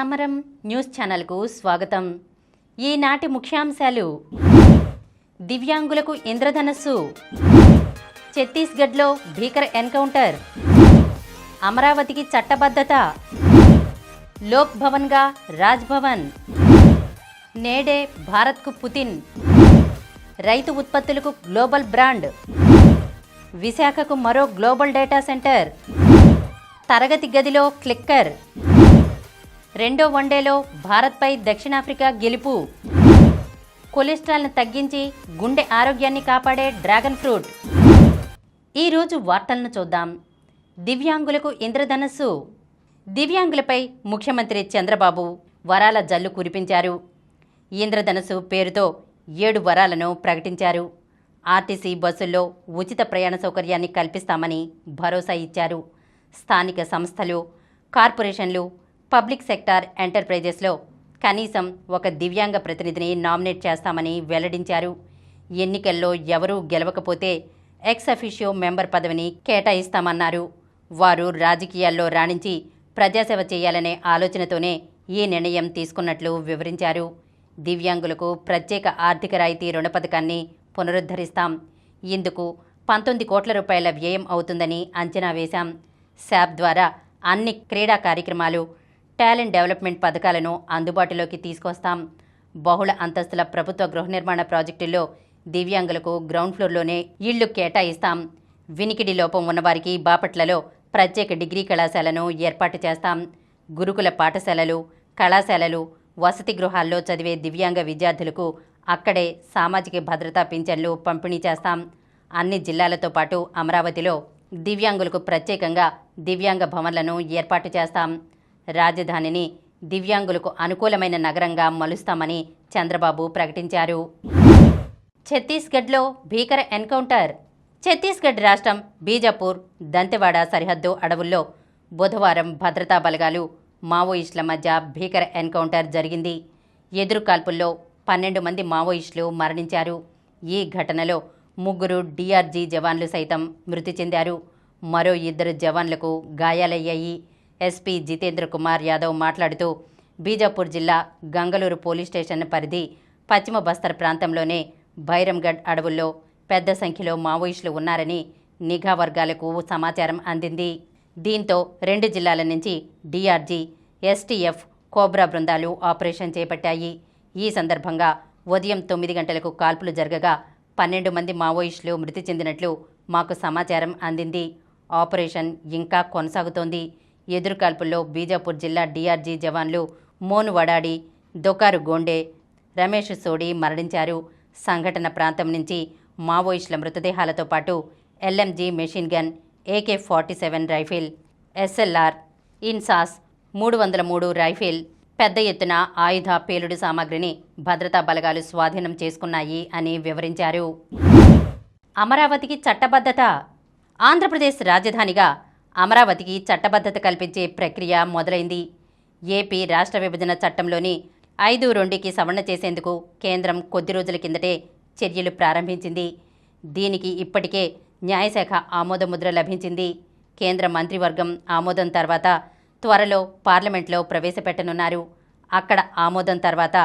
సమరం న్యూస్ ఛానల్కు స్వాగతం. ఈనాటి ముఖ్యాంశాలు: దివ్యాంగులకు ఇంద్రధనస్సు, ఛత్తీస్గఢ్లో భీకర ఎన్కౌంటర్, అమరావతికి చట్టబద్ధత, లోక్ భవన్గా రాజ్ భవన్, నేడే భారత్కు పుతిన్, రైతు ఉత్పత్తులకు గ్లోబల్ బ్రాండ్, విశాఖకు మరో గ్లోబల్ డేటా సెంటర్, తరగతి గదిలో క్లిక్కర్, రెండో వన్డేలో భారత్పై దక్షిణాఫ్రికా గెలుపు, కొలెస్ట్రాల్ను తగ్గించి గుండె ఆరోగ్యాన్ని కాపాడే డ్రాగన్ ఫ్రూట్. ఈరోజు వార్తలను చూద్దాం. దివ్యాంగులకు ఇంద్రధనస్సు. దివ్యాంగులపై ముఖ్యమంత్రి చంద్రబాబు వరాల జల్లు కురిపించారు. ఇంద్రధనస్సు పేరుతో 7 వరాలను ప్రకటించారు. ఆర్టీసీ బస్సుల్లో ఉచిత ప్రయాణ సౌకర్యాన్ని కల్పిస్తామని భరోసా ఇచ్చారు. స్థానిక సంస్థలు, కార్పొరేషన్లు, పబ్లిక్ సెక్టార్ ఎంటర్ప్రైజెస్లో కనీసం ఒక దివ్యాంగ ప్రతినిధిని నామినేట్ చేస్తామని వెల్లడించారు. ఎన్నికల్లో ఎవరూ గెలవకపోతే ఎక్స్ అఫిషియో మెంబర్ పదవిని కేటాయిస్తామన్నారు. వారు రాజకీయాల్లో రాణించి ప్రజాసేవ చేయాలనే ఆలోచనతోనే ఈ నిర్ణయం తీసుకున్నట్లు వివరించారు. దివ్యాంగులకు ప్రత్యేక ఆర్థిక రాయితీ రుణ పథకాన్ని పునరుద్ధరిస్తాం. ఇందుకు 19 కోట్ల రూపాయల వ్యయం అవుతుందని అంచనా వేశాం. శాప్ ద్వారా అన్ని క్రీడా కార్యక్రమాలు, టాలెంట్ డెవలప్మెంట్ పథకాలను అందుబాటులోకి తీసుకొస్తాం. బహుళ అంతస్తుల ప్రభుత్వ గృహ నిర్మాణ ప్రాజెక్టుల్లో దివ్యాంగులకు గ్రౌండ్ ఫ్లోర్లోనే ఇళ్లు కేటాయిస్తాం. వినికిడి లోపం ఉన్నవారికి బాపట్లలో ప్రత్యేక డిగ్రీ కళాశాలను ఏర్పాటు చేస్తాం. గురుకుల పాఠశాలలు, కళాశాలలు, వసతి గృహాల్లో చదివే దివ్యాంగ విద్యార్థులకు అక్కడే సామాజిక భద్రతా పింఛన్లు పంపిణీ చేస్తాం. అన్ని జిల్లాలతో పాటు అమరావతిలో దివ్యాంగులకు ప్రత్యేకంగా దివ్యాంగ భవన్లను ఏర్పాటు చేస్తాం. రాజధానిని దివ్యాంగులకు అనుకూలమైన నగరంగా మలుస్తామని చంద్రబాబు ప్రకటించారు. ఛత్తీస్గఢ్లో భీకర ఎన్కౌంటర్. ఛత్తీస్గఢ్ రాష్ట్రం బీజాపూర్ దంతెవాడ సరిహద్దు అడవుల్లో బుధవారం భద్రతా బలగాలు, మావోయిస్టుల మధ్య భీకర ఎన్కౌంటర్ జరిగింది. ఎదురుకాల్పుల్లో 12 మంది మావోయిస్టులు మరణించారు. ఈ ఘటనలో 3 డీఆర్జీ జవాన్లు సైతం మృతి చెందారు. మరో 2 జవాన్లకు గాయాలయ్యాయి. ఎస్పీ జితేంద్ర కుమార్ యాదవ్ మాట్లాడుతూ, బీజాపూర్ జిల్లా గంగలూరు పోలీస్ స్టేషన్ పరిధి పశ్చిమ బస్తర్ ప్రాంతంలోనే భైరంగఢ్ అడవుల్లో పెద్ద సంఖ్యలో మావోయిస్టులు ఉన్నారని నిఘా వర్గాలకు సమాచారం అందింది. దీంతో 2 జిల్లాల నుంచి డీఆర్జీ, ఎస్టీఎఫ్, కోబ్రా బృందాలు ఆపరేషన్ చేపట్టాయి. ఈ సందర్భంగా ఉదయం 9 గంటలకు కాల్పులు జరగగా 12 మంది మావోయిస్టులు మృతి చెందినట్లు మాకు సమాచారం అందింది. ఆపరేషన్ ఇంకా కొనసాగుతోంది. ఎదురుకాల్పుల్లో బీజాపూర్ జిల్లా డీఆర్జీ జవాన్లు మోను వడాడి, దొకారు గోండే, రమేష్ సోడి మరణించారు. సంఘటన ప్రాంతం నుంచి మావోయిస్టుల మృతదేహాలతో పాటు LMG machine gun, AK-47 rifle, SLR, INSAS 303 rifle, పెద్ద ఎత్తున ఆయుధ పేలుడు సామాగ్రిని భద్రతా బలగాలు స్వాధీనం చేసుకున్నాయి అని వివరించారు. అమరావతికి చట్టబద్ధత. ఆంధ్రప్రదేశ్ రాజధానిగా అమరావతికి చట్టబద్ధత కల్పించే ప్రక్రియ మొదలైంది. ఏపీ రాష్ట్ర విభజన చట్టంలోని 5(2)కి సవరణ చేసేందుకు కేంద్రం కొద్ది రోజుల కిందటే చర్యలు ప్రారంభించింది. దీనికి ఇప్పటికే న్యాయశాఖ ఆమోదముద్ర లభించింది. కేంద్ర మంత్రివర్గం ఆమోదం తర్వాత త్వరలో పార్లమెంట్లో ప్రవేశపెట్టనున్నారు. అక్కడ ఆమోదం తర్వాత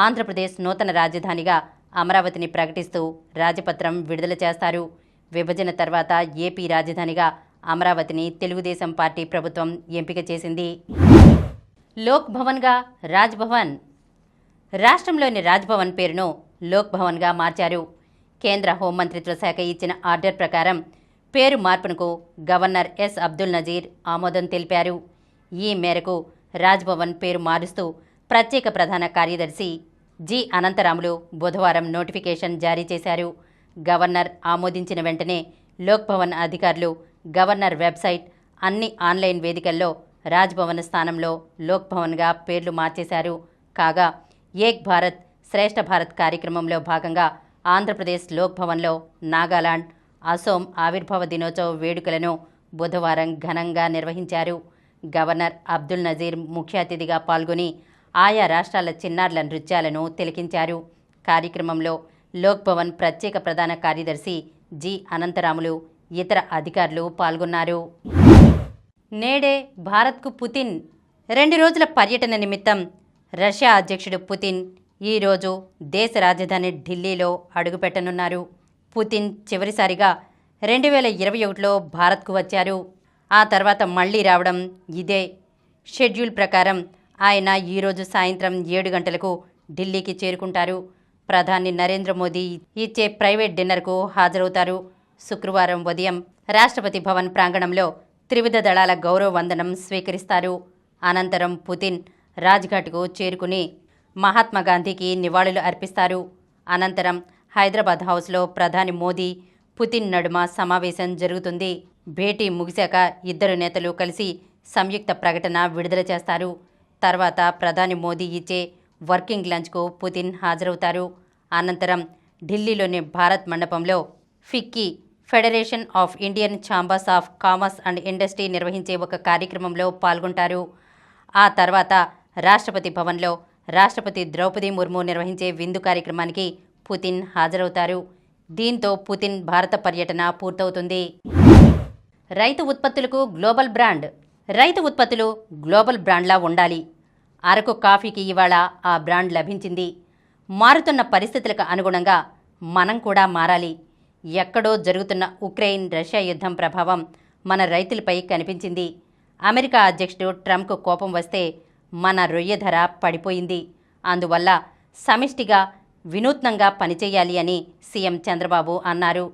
ఆంధ్రప్రదేశ్ నూతన రాజధానిగా అమరావతిని ప్రకటిస్తూ రాజపత్రం విడుదల చేస్తారు. విభజన తర్వాత ఏపీ రాజధానిగా అమరావతిని తెలుగుదేశం పార్టీ ప్రభుత్వం ఎంపిక చేసింది. లోక్ భవన్గా రాజ్ భవన్. రాష్ట్రంలోని రాజ్ భవన్ పేరును లోక్ భవన్గా మార్చారు. కేంద్ర హోంమంత్రిత్వ శాఖ ఇచ్చిన ఆర్డర్ ప్రకారం పేరు మార్పునకు గవర్నర్ ఎస్ అబ్దుల్ నజీర్ ఆమోదం తెలిపారు. ఈ మేరకు రాజ్ భవన్ పేరు మారుస్తూ ప్రత్యేక ప్రధాన కార్యదర్శి జి అనంతరాములు బుధవారం నోటిఫికేషన్ జారీ చేశారు. గవర్నర్ ఆమోదించిన వెంటనే లోక్ భవన్ అధికారులు గవర్నర్ వెబ్సైట్, అన్ని ఆన్లైన్ వేదికల్లో రాజ్ భవన్ స్థానంలో లోక్ భవన్గా పేర్లు మార్చేశారు. కాగా ఏక్ భారత్ శ్రేష్ఠ భారత్ కార్యక్రమంలో భాగంగా ఆంధ్రప్రదేశ్ లోక్ భవన్లో నాగాలాండ్, అసోం ఆవిర్భావ దినోత్సవ వేడుకలను బుధవారం ఘనంగా నిర్వహించారు. గవర్నర్ అబ్దుల్ నజీర్ ముఖ్య అతిథిగా పాల్గొని ఆయా రాష్ట్రాల చిన్నారుల నృత్యాలను తిలకించారు. కార్యక్రమంలో లోక్ భవన్ ప్రత్యేక ప్రధాన కార్యదర్శి జి అనంతరాములు, ఇతర అధికారులు పాల్గొన్నారు. నేడే భారత్కు పుతిన్. 2 రోజుల పర్యటన నిమిత్తం రష్యా అధ్యక్షుడు పుతిన్ ఈరోజు దేశ రాజధాని ఢిల్లీలో అడుగుపెట్టనున్నారు. పుతిన్ చివరిసారిగా 2021లో భారత్కు వచ్చారు. ఆ తర్వాత మళ్లీ రావడం ఇదే. షెడ్యూల్ ప్రకారం ఆయన ఈరోజు సాయంత్రం 7 గంటలకు ఢిల్లీకి చేరుకుంటారు. ప్రధాని నరేంద్ర మోదీ ఇచ్చే ప్రైవేట్ డిన్నర్కు హాజరవుతారు. శుక్రవారం ఉదయం రాష్ట్రపతి భవన్ ప్రాంగణంలో త్రివిధ దళాల గౌరవ వందనం స్వీకరిస్తారు. అనంతరం పుతిన్ రాజ్ఘాట్కు చేరుకుని మహాత్మాగాంధీకి నివాళులు అర్పిస్తారు. అనంతరం హైదరాబాద్ హౌస్లో ప్రధాని మోదీ, పుతిన్ నడుమ సమావేశం జరుగుతుంది. భేటీ ముగిశాక ఇద్దరు నేతలు కలిసి సంయుక్త ప్రకటన విడుదల చేస్తారు. తర్వాత ప్రధాని మోదీ ఇచ్చే వర్కింగ్ లంచ్కు పుతిన్ హాజరవుతారు. అనంతరం ఢిల్లీలోని భారత్ మండపంలో FICCI federation of Indian chambers of commerce and industry నిర్వహించే ఒక కార్యక్రమంలో పాల్గొంటారు. ఆ తర్వాత రాష్ట్రపతి భవన్లో రాష్ట్రపతి ద్రౌపది ముర్ము నిర్వహించే విందు కార్యక్రమానికి పుతిన్ హాజరవుతారు. దీంతో పుతిన్ భారత పర్యటన పూర్తవుతుంది. రైతు ఉత్పత్తులకు గ్లోబల్ బ్రాండ్. రైతు ఉత్పత్తులు గ్లోబల్ బ్రాండ్లా ఉండాలి. అరకు కాఫీకి ఇవాళ ఆ బ్రాండ్ లభించింది. మారుతున్న పరిస్థితులకు అనుగుణంగా మనం కూడా మారాలి. ఎక్కడో జరుగుతున్న ఉక్రెయిన్ రష్యా యుద్ధం ప్రభావం మన రైతులపై కనిపించింది. అమెరికా అధ్యక్షుడు ట్రంప్కు కోపం వస్తే మన రొయ్య ధర పడిపోయింది. అందువల్ల సమిష్టిగా వినూత్నంగా పనిచేయాలి అని సీఎం చంద్రబాబు అన్నారు.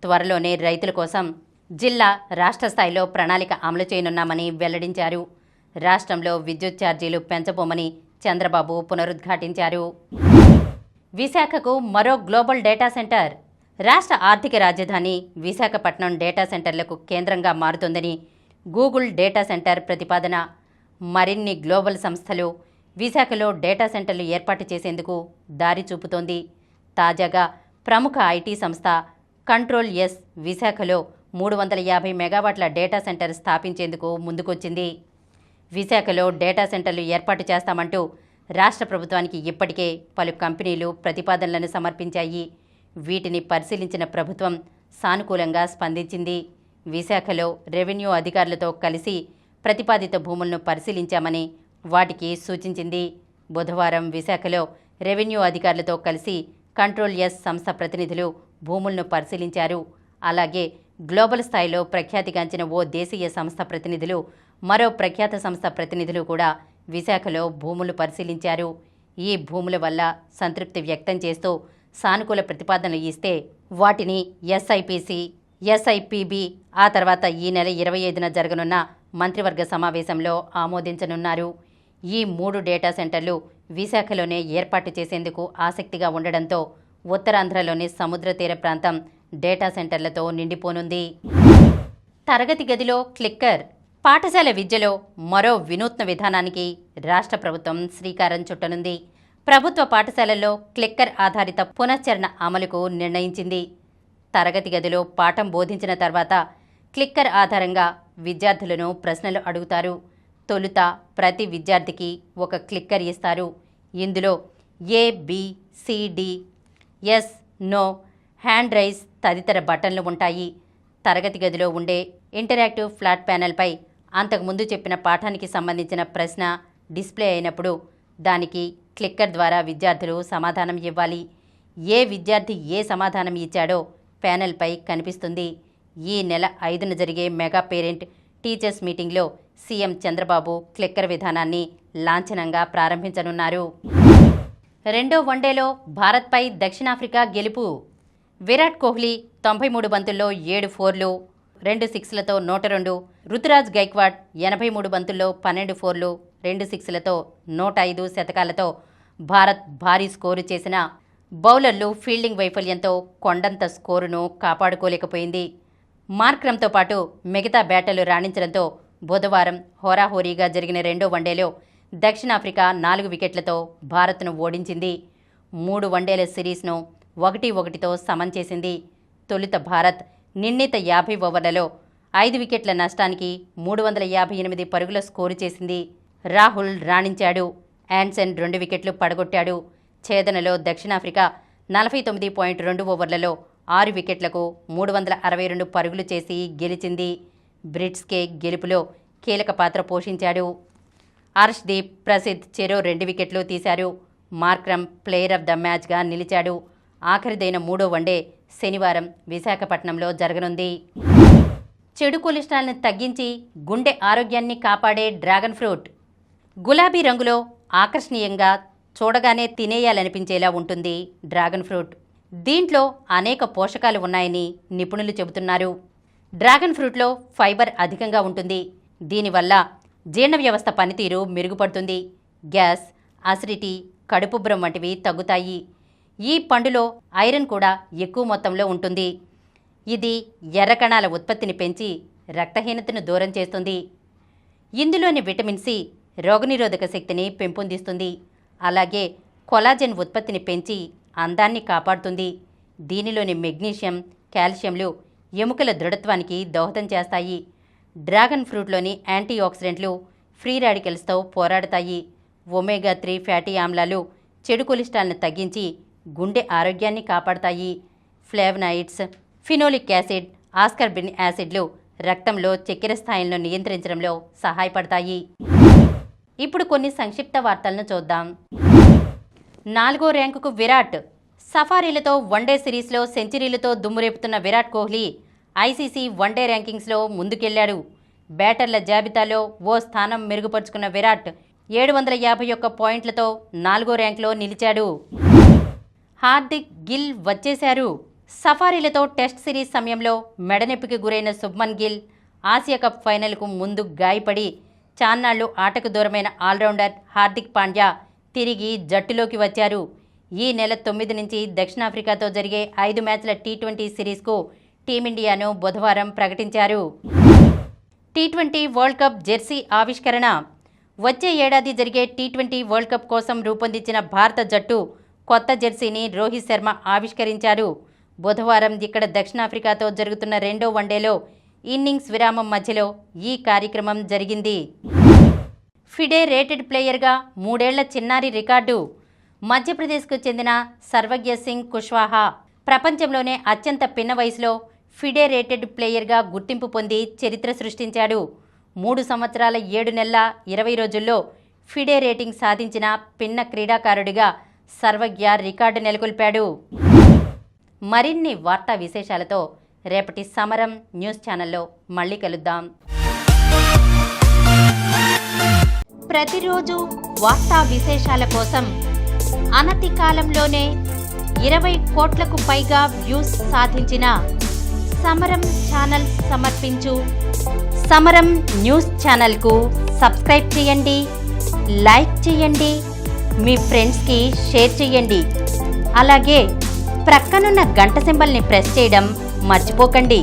త్వరలోనే రైతుల కోసం జిల్లా, రాష్ట్ర స్థాయిలో ప్రణాళిక అమలు చేయనున్నామని వెల్లడించారు. రాష్ట్రంలో విద్యుత్ ఛార్జీలు పెంచబోమని చంద్రబాబు పునరుద్ఘాటించారు. విశాఖకు మరో గ్లోబల్ డేటా సెంటర్. రాష్ట్ర ఆర్థిక రాజధాని విశాఖపట్నం డేటా సెంటర్లకు కేంద్రంగా మారుతోందని గూగుల్ డేటా సెంటర్ ప్రతిపాదన. మరిన్ని గ్లోబల్ సంస్థలు విశాఖలో డేటా సెంటర్లు ఏర్పాటు చేసేందుకు దారి చూపుతోంది. తాజాగా ప్రముఖ ఐటీ సంస్థ కంట్రోల్ ఎస్ విశాఖలో 350 మెగావాట్ల డేటా సెంటర్ స్థాపించేందుకు ముందుకొచ్చింది. విశాఖలో డేటా సెంటర్లు ఏర్పాటు చేస్తామంటూ రాష్ట్ర ప్రభుత్వానికి ఇప్పటికే పలు కంపెనీలు ప్రతిపాదనలను సమర్పించాయి. వీటిని పరిశీలించిన ప్రభుత్వం సానుకూలంగా స్పందించింది. విశాఖలో రెవెన్యూ అధికారులతో కలిసి ప్రతిపాదిత భూములను పరిశీలించామని వాటికి సూచించింది. బుధవారం విశాఖలో రెవెన్యూ అధికారులతో కలిసి కంట్రోల్ ఎస్ సంస్థ ప్రతినిధులు భూములను పరిశీలించారు. అలాగే గ్లోబల్ స్థాయిలో ప్రఖ్యాతిగాంచిన ఓ దేశీయ సంస్థ ప్రతినిధులు, మరో ప్రఖ్యాత సంస్థ ప్రతినిధులు కూడా విశాఖలో భూములు పరిశీలించారు. ఈ భూముల వల్ల సంతృప్తి వ్యక్తం చేస్తూ సానుకూల ప్రతిపాదనలు ఇస్తే వాటిని ఎస్ఐపిసి, ఎస్ఐపిబి ఆ తర్వాత ఈ నెల 25న జరగనున్న మంత్రివర్గ సమావేశంలో ఆమోదించనున్నారు. ఈ 3 డేటా సెంటర్లు విశాఖలోనే ఏర్పాటు చేసేందుకు ఆసక్తిగా ఉండడంతో ఉత్తరాంధ్రలోని సముద్ర తీర ప్రాంతం డేటా సెంటర్లతో నిండిపోనుంది. తరగతి గదిలో క్లిక్కర్. పాఠశాల విద్యలో మరో వినూత్న విధానానికి రాష్ట్ర ప్రభుత్వం శ్రీకారం చుట్టనుంది. ప్రభుత్వ పాఠశాలల్లో క్లిక్కర్ ఆధారిత పునశ్చరణ అమలుకు నిర్ణయించింది. తరగతి గదిలో పాఠం బోధించిన తర్వాత క్లిక్కర్ ఆధారంగా విద్యార్థులను ప్రశ్నలు అడుగుతారు. తొలుత ప్రతి విద్యార్థికి ఒక క్లిక్కర్ ఇస్తారు. ఇందులో A, B, C, D, yes, no, hand raise తదితర బటన్లు ఉంటాయి. తరగతి గదిలో ఉండే ఇంటరాక్టివ్ ఫ్లాట్ ప్యానెల్పై అంతకుముందు చెప్పిన పాఠానికి సంబంధించిన ప్రశ్న డిస్ప్లే అయినప్పుడు దానికి క్లిక్కర్ ద్వారా విద్యార్థులు సమాధానం ఇవ్వాలి. ఏ విద్యార్థి ఏ సమాధానం ఇచ్చాడో ప్యానెల్పై కనిపిస్తుంది. ఈ నెల 5న జరిగే మెగా పేరెంట్ టీచర్స్ మీటింగ్లో సీఎం చంద్రబాబు క్లిక్కర్ విధానాన్ని లాంఛనంగా ప్రారంభించనున్నారు. రెండో వన్డేలో భారత్పై దక్షిణాఫ్రికా గెలుపు. విరాట్ కోహ్లీ 93 బంతుల్లో 7 ఫోర్లు, 2 సిక్స్లతో 102. రుతురాజ్ గైక్వాడ్ 83 బంతుల్లో 12 ఫోర్లు, 2 సిక్స్లతో 105 శతకాలతో భారత్ భారీ స్కోరు చేసిన బౌలర్లు ఫీల్డింగ్ వైఫల్యంతో కొండంత స్కోరును కాపాడుకోలేకపోయింది. మార్క్రమ్తో పాటు మిగతా బ్యాటర్లు రాణించడంతో బుధవారం హోరాహోరీగా జరిగిన రెండో వన్డేలో దక్షిణాఫ్రికా 4 వికెట్లతో భారత్ను ఓడించింది. 3 వన్డేల సిరీస్ను 1-1తో సమం చేసింది. తొలుత భారత్ నిర్ణీత 50 ఓవర్లలో 5 వికెట్ల నష్టానికి 358 పరుగుల స్కోరు చేసింది. రాహుల్ రాణించాడు. యాన్సెన్ 2 వికెట్లు పడగొట్టాడు. ఛేదనలో దక్షిణాఫ్రికా 49.2 ఓవర్లలో 6 వికెట్లకు 362 పరుగులు చేసి గెలిచింది. బ్రిట్స్కే గెలుపులో కీలక పాత్ర పోషించాడు. హర్ష్దీప్, ప్రసిద్ధ్ చెరో 2 వికెట్లు తీశారు. మార్క్రమ్ ప్లేయర్ ఆఫ్ ద మ్యాచ్గా నిలిచాడు. ఆఖరిదైన 3వ వన్డే శనివారం విశాఖపట్నంలో జరగనుంది. చెడు కొలెస్ట్రాల్ని తగ్గించి గుండె ఆరోగ్యాన్ని కాపాడే డ్రాగన్ ఫ్రూట్. గులాబీ రంగులో ఆకర్షణీయంగా చూడగానే తినేయాలనిపించేలా ఉంటుంది డ్రాగన్ ఫ్రూట్. దీంట్లో అనేక పోషకాలు ఉన్నాయని నిపుణులు చెబుతున్నారు. డ్రాగన్ ఫ్రూట్లో ఫైబర్ అధికంగా ఉంటుంది. దీనివల్ల జీర్ణ వ్యవస్థ పనితీరు మెరుగుపడుతుంది. గ్యాస్, అసిడిటీ, కడుపుబ్బరం వంటివి తగ్గుతాయి. ఈ పండులో ఐరన్ కూడా ఎక్కువ మొత్తంలో ఉంటుంది. ఇది ఎర్ర కణాల ఉత్పత్తిని పెంచి రక్తహీనతను దూరం చేస్తుంది. ఇందులోని విటమిన్ సి రోగనిరోధక శక్తిని పెంపొందిస్తుంది. అలాగే కొలాజెన్ ఉత్పత్తిని పెంచి అందాన్ని కాపాడుతుంది. దీనిలోని మెగ్నీషియం, కాల్షియంలు ఎముకల దృఢత్వానికి దోహదం చేస్తాయి. డ్రాగన్ ఫ్రూట్లోని యాంటీ ఆక్సిడెంట్లు ఫ్రీ రాడికల్స్తో పోరాడతాయి. ఒమేగా 3 ఫ్యాటీ ఆమ్లాలు చెడు కొలెస్ట్రాల్ను తగ్గించి గుండె ఆరోగ్యాన్ని కాపాడతాయి. ఫ్లేవనాయిడ్స్, ఫినోలిక్ యాసిడ్, ఆస్కార్బిన్ యాసిడ్లు రక్తంలో చక్కెర స్థాయిలను నియంత్రించడంలో సహాయపడతాయి. ఇప్పుడు కొన్ని సంక్షిప్త వార్తలను చూద్దాం. 4వ ర్యాంకుకు విరాట్. సఫారీలతో వన్డే సిరీస్లో సెంచరీలతో దుమ్మురేపుతున్న విరాట్ కోహ్లీ ఐసీసీ వన్డే ర్యాంకింగ్స్లో ముందుకెళ్లాడు. బ్యాటర్ల జాబితాలో ఓ స్థానం మెరుగుపరుచుకున్న విరాట్ 751 పాయింట్లతో 4వ ర్యాంకులో నిలిచాడు. హార్దిక్, గిల్ వచ్చేశారు. సఫారీలతో టెస్ట్ సిరీస్ సమయంలో మెడనొప్పికి గురైన శుభ్మన్ గిల్ ఆసియా కప్ ఫైనల్కు ముందు గాయపడి చాన్నాళ్లు ఆటకు దూరమైన ఆల్రౌండర్ హార్దిక్ పాండ్యా తిరిగి జట్టులోకి వచ్చారు. ఈ నెల 9 నుంచి దక్షిణాఫ్రికాతో జరిగే 5 మ్యాచ్ల టీ20 సిరీస్కు టీమిండియాను బుధవారం ప్రకటించారు. టీ20 వరల్డ్ కప్ జెర్సీ ఆవిష్కరణ. వచ్చే ఏడాది జరిగే టీ20 వరల్డ్ కప్ కోసం రూపొందించిన భారత జట్టు కొత్త జెర్సీని రోహిత్ శర్మ ఆవిష్కరించారు. బుధవారం ఇక్కడ దక్షిణాఫ్రికాతో జరుగుతున్న 2వ వన్డేలో ఇన్నింగ్స్ విరామం మధ్యలో ఈ కార్యక్రమం జరిగింది. ఫిడే రేటెడ్ ప్లేయర్గా 3 ఏళ్ల చిన్నారి రికార్డు. మధ్యప్రదేశ్కు చెందిన సర్వజ్ఞ సింగ్ కుష్వాహా ప్రపంచంలోనే అత్యంత పిన్న వయసులో ఫిడే రేటెడ్ ప్లేయర్గా గుర్తింపు పొంది చరిత్ర సృష్టించాడు. 3 సంవత్సరాల 7 నెలల 20 రోజుల్లో ఫిడే రేటింగ్ సాధించిన పిన్న క్రీడాకారుడిగా సర్వజ్ఞ రికార్డు నెలకొల్పాడు. మరిన్ని వార్తా విశేషాలతో రేపటి సమరం న్యూస్ ఛానల్లో మళ్ళీ కలుద్దాం. ప్రతిరోజు వార్తా విశేషాల కోసం అనతి కాలంలోనే 20 కోట్లకు పైగా వ్యూస్ సాధించిన సమరం ఛానల్ సమర్పించు సమరం న్యూస్ ఛానల్కు సబ్స్క్రైబ్ చేయండి, లైక్ చేయండి, మీ ఫ్రెండ్స్కి షేర్ చేయండి. అలాగే ప్రక్కనున్న గంట సింబల్ని ప్రెస్ చేయడం మర్చిపోకండి.